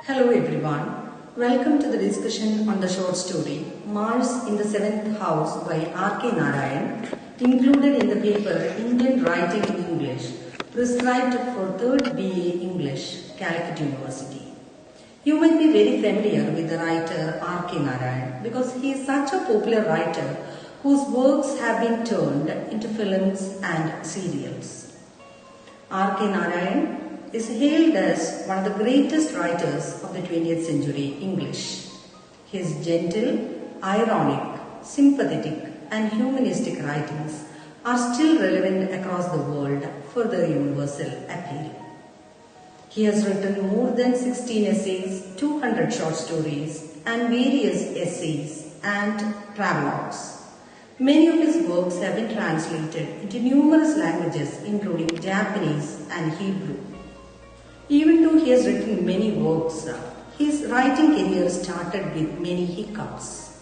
Hello everyone, welcome to the discussion on the short story Mars in the 7th House by R K Narayan, included in the paper Indian Writing in English, prescribed for 3rd BA English, Calicut University. You might be very familiar with the writer R K Narayan because he is such a popular writer whose works have been turned into films and serials. R K Narayan is hailed as one of the greatest writers of the 20th century English. His gentle, ironic, sympathetic and humanistic writings are still relevant across the world for their universal appeal. He has written more than 16 essays, 200 short stories and various essays and travelogues. Many of his works have been translated into numerous languages including Japanese and Hebrew. Even though he has written many works, his writing career started with many hiccups.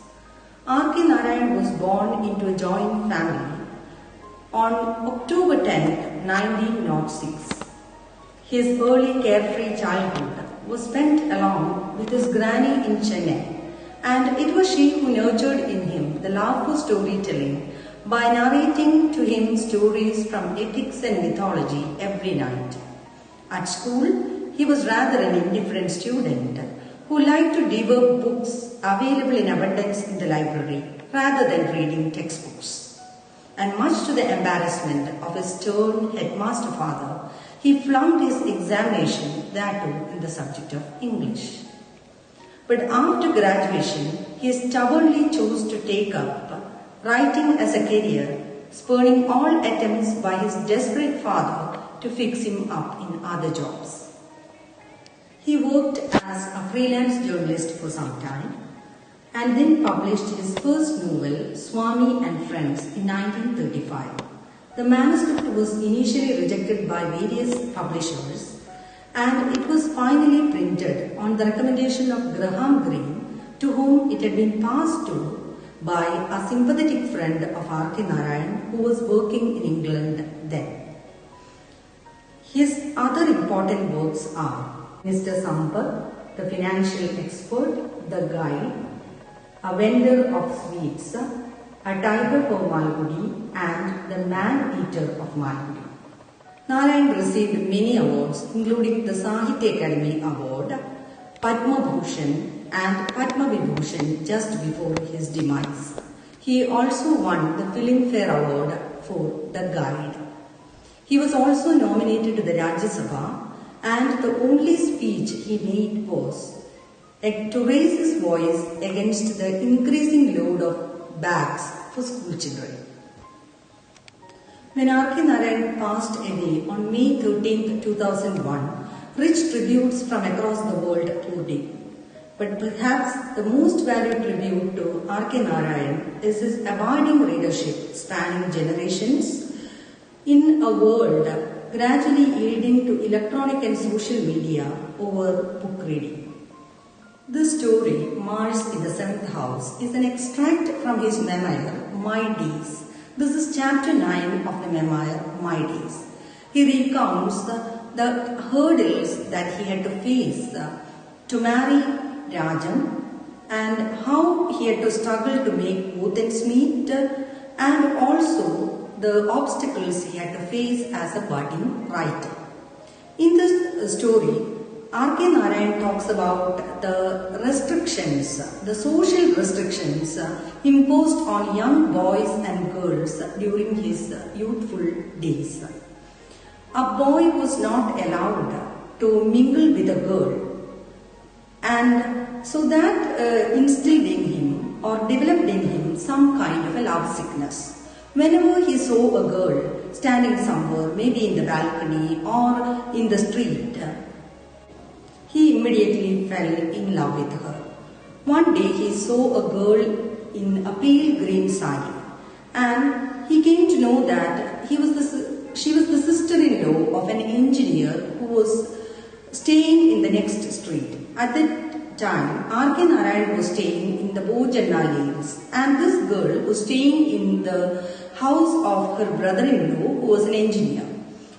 R K Narayan was born into a joint family on October 10, 1906. His early carefree childhood was spent along with his granny in Chennai, and it was she who nurtured in him the love for storytelling by narrating to him stories from epics and mythology every night. At school, he was rather an indifferent student who liked to devour books available in abundance in the library rather than reading textbooks. And much to the embarrassment of his stern headmaster father, he flunked his examination, that too in the subject of English. But after graduation, he stubbornly chose to take up writing as a career, spurning all attempts by his desperate father to fix him up in other jobs. He worked as a freelance journalist for some time and then published his first novel, Swami and Friends, in 1935. The manuscript was initially rejected by various publishers and it was finally printed on the recommendation of Graham Greene, to whom it had been passed to by a sympathetic friend of R K Narayan who was working in England then. His other important works are Mr. Sampath, the financial expert, the guide, a vendor of sweets, a tiger for Malgudi, and the man-eater of Malgudi. Narayan received many awards including the Sahitya Academy Award, Padma Bhushan and Padma Vibhushan just before his demise. He also won the Filmfare Award for The Guide. He was also nominated to the Rajya Sabha, and the only speech he made was to raise his voice against the increasing load of bags for school children. When R K Narayan passed away on May 13, 2001, rich tributes from across the world poured in. But perhaps the most valued tribute to R K Narayan is his abiding readership spanning generations in a world gradually yielding to electronic and social media over book reading. This story, Mars in the 7th House, is an extract from his memoir, My Days. This is chapter 9 of the memoir, My Days. He recounts the hurdles that he had to face to marry Rajan and how he had to struggle to make both ends meet, and also the obstacles he had to face as a budding writer. In this story, R K Narayan talks about the restrictions, the social restrictions imposed on young boys and girls during his youthful days. A boy was not allowed to mingle with a girl, and so that instilled in him or developed in him some kind of a love sickness. Whenever he saw a girl standing somewhere, maybe in the balcony or in the street, he immediately fell in love with her. One day he saw a girl in a pale green sari, and he came to know that she was the sister-in-law of an engineer who was staying in the next street. At that time, R K Narayan was staying in the Bojanna lanes, and this girl was staying in the house of her brother-in-law who was an engineer.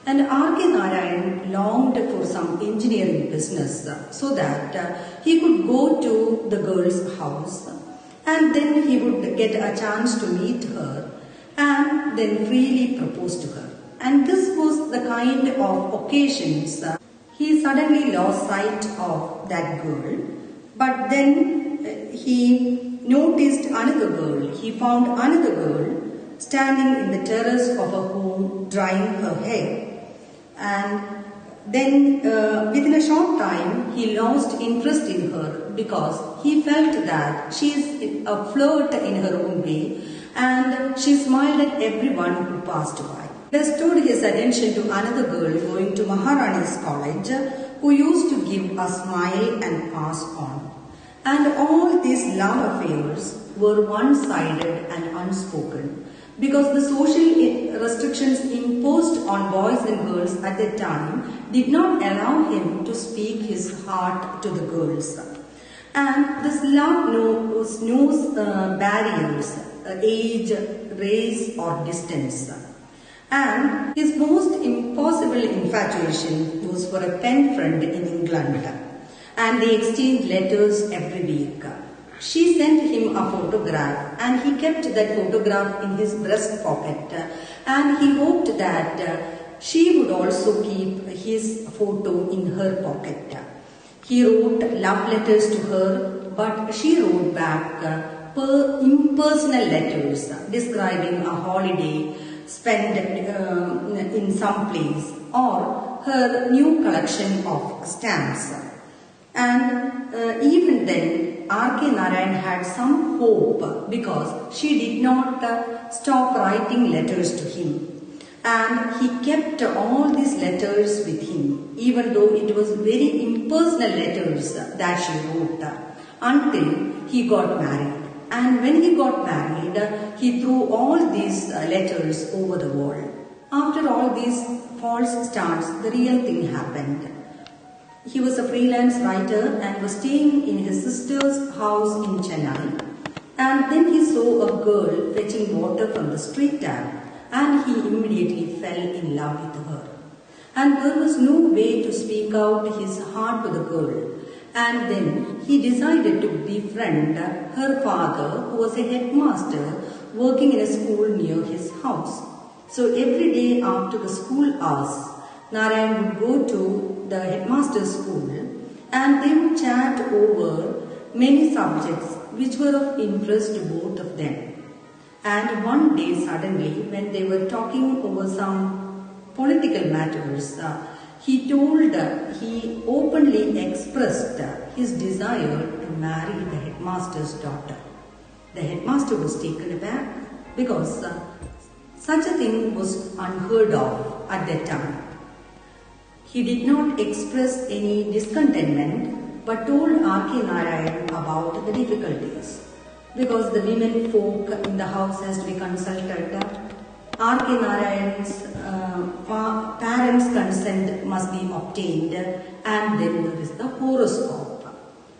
And R K Narayan longed for some engineering business so that he could go to the girl's house and then he would get a chance to meet her and then freely propose to her. And this was the kind of occasions he suddenly lost sight of that girl, but then he noticed another girl. He found another girl standing in the terrace of a home drying her hair. And then within a short time he lost interest in her because he felt that she is a flirt in her own way and she smiled at everyone who passed by. He restored his attention to another girl going to Maharani's college who used to give a smile and pass on. And all these love affairs were one-sided and unspoken because the social restrictions imposed on boys and girls at that time did not allow him to speak his heart to the girls. And this love knows no barriers, age, race or distance. And his most impossible infatuation was for a pen friend in England, and they exchanged letters every week. She sent him a photograph and he kept that photograph in his breast pocket, and he hoped that she would also keep his photo in her pocket. He wrote love letters to her, but she wrote back impersonal letters describing a holiday spent in some place or her new collection of stamps. And even then, R K Narayan had some hope because she did not stop writing letters to him. And he kept all these letters with him, even though it was very impersonal letters that she wrote, until he got married. And when he got married, he threw all these letters over the wall. After all these false starts, the real thing happened. He was a freelance writer and was staying in his sister's house in Chennai. And then he saw a girl fetching water from the street tap, and he immediately fell in love with her. And there was no way to speak out his heart to the girl. And then he decided to befriend her father, who was a headmaster working in a school near his house. So every day after the school hours, Narayan would go to the headmaster's school and they would chat over many subjects which were of interest to both of them. And one day suddenly, when they were talking over some political matters, he openly expressed his desire to marry the headmaster's daughter. The headmaster was taken aback because such a thing was unheard of at that time. He did not express any discontentment but told R K Narayan about the difficulties. Because the women folk in the house has to be consulted, R K Narayan's parents' consent must be obtained, and then there is the horoscope.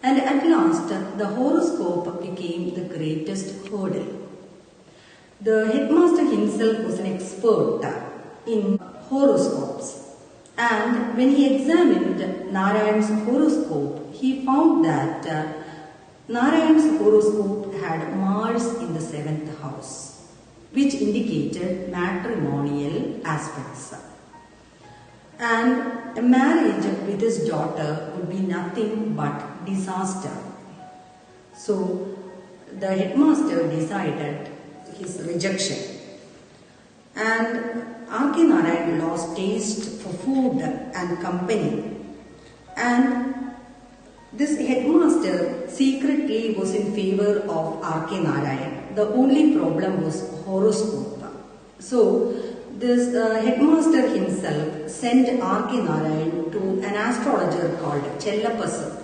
And at last, the horoscope became the greatest hurdle. The headmaster himself was an expert in horoscopes. And when he examined Narayan's horoscope, he found that Narayan's horoscope had Mars in the 7th house, which indicated matrimonial aspects. And a marriage with his daughter would be nothing but disaster. So the headmaster decided his rejection. And R K Narayan lost taste for food and company. And this headmaster secretly was in favor of R K Narayan. The only problem was horoscope. So this headmaster himself sent R K Narayan to an astrologer called Chellapasar.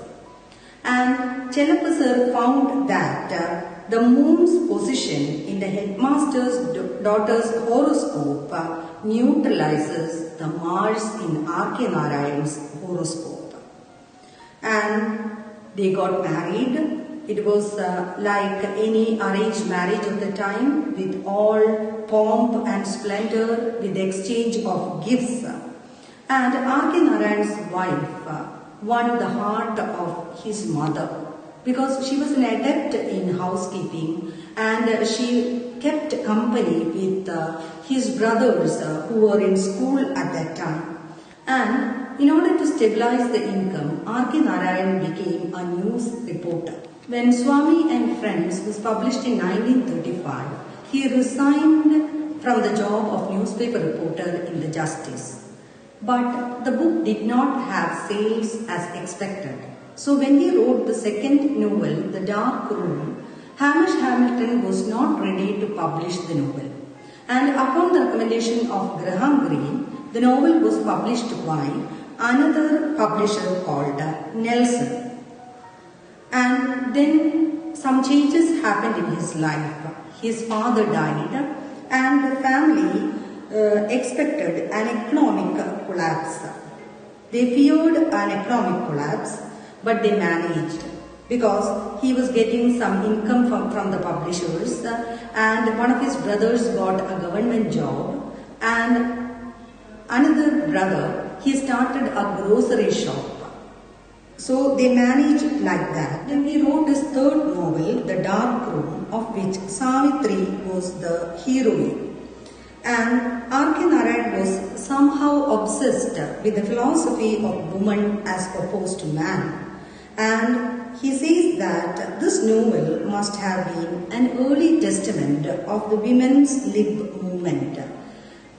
And Chellapasar found that the moon's position in the headmaster's daughter's horoscope neutralizes the Mars in R K Narayan's horoscope. And they got married. It was like any arranged marriage of the time, with all pomp and splendor, with the exchange of gifts. And R K Narayan's wife won the heart of his mother because she was an adept in housekeeping, and she kept company with his brothers who were in school at that time. And in order to stabilize the income, R K Narayan became a news reporter. When Swami and Friends was published in 1935, he resigned from the job of newspaper reporter in the Justice. But the book did not have sales as expected. So when he wrote the second novel, The Dark Room, Hamish Hamilton was not ready to publish the novel. And upon the recommendation of Graham Greene, the novel was published by another publisher called Nelson. And then some changes happened in his life. His father died, and the family expected an economic collapse. They feared an economic collapse, but they managed because he was getting some income from the publishers, and one of his brothers got a government job, and another brother, he started a grocery shop. So they managed like that. Then he wrote his third novel, The Dark Room, of which Savitri was the heroine. And R K Narayan was somehow obsessed with the philosophy of woman as opposed to man. And he says that this novel must have been an early testament of the women's lib movement.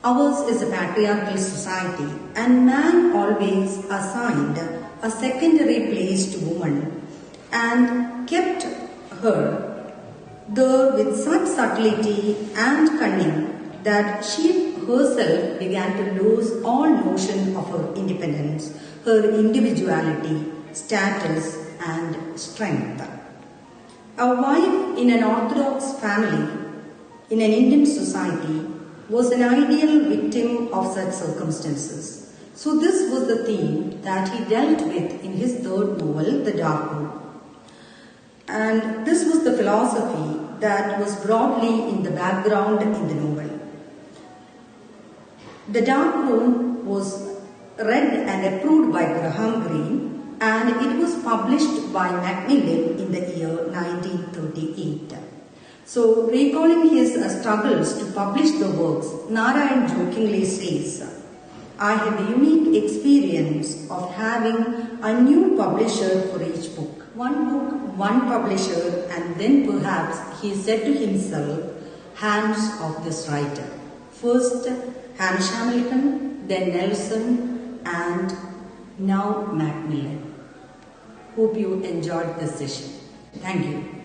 Ours is a patriarchal society, and man always assigned a secondary place to woman and kept her there with such subtlety and cunning that she herself began to lose all notion of her independence, her individuality, status and strength. A wife in an Orthodox family in an Indian society was an ideal victim of such circumstances. So this was the theme that he dealt with in his third novel, The Dark Room. And this was the philosophy that was broadly in the background in the novel. The Dark Room was read and approved by Graham Greene, and it was published by Macmillan in the year 1938. So, recalling his struggles to publish the works, Narayan jokingly says, I had the unique experience of having a new publisher for each book. One book, one publisher, and then perhaps he said to himself, hands of this writer. First, Hamish Hamilton, then Nelson, and now Macmillan. Hope you enjoyed this session. Thank you.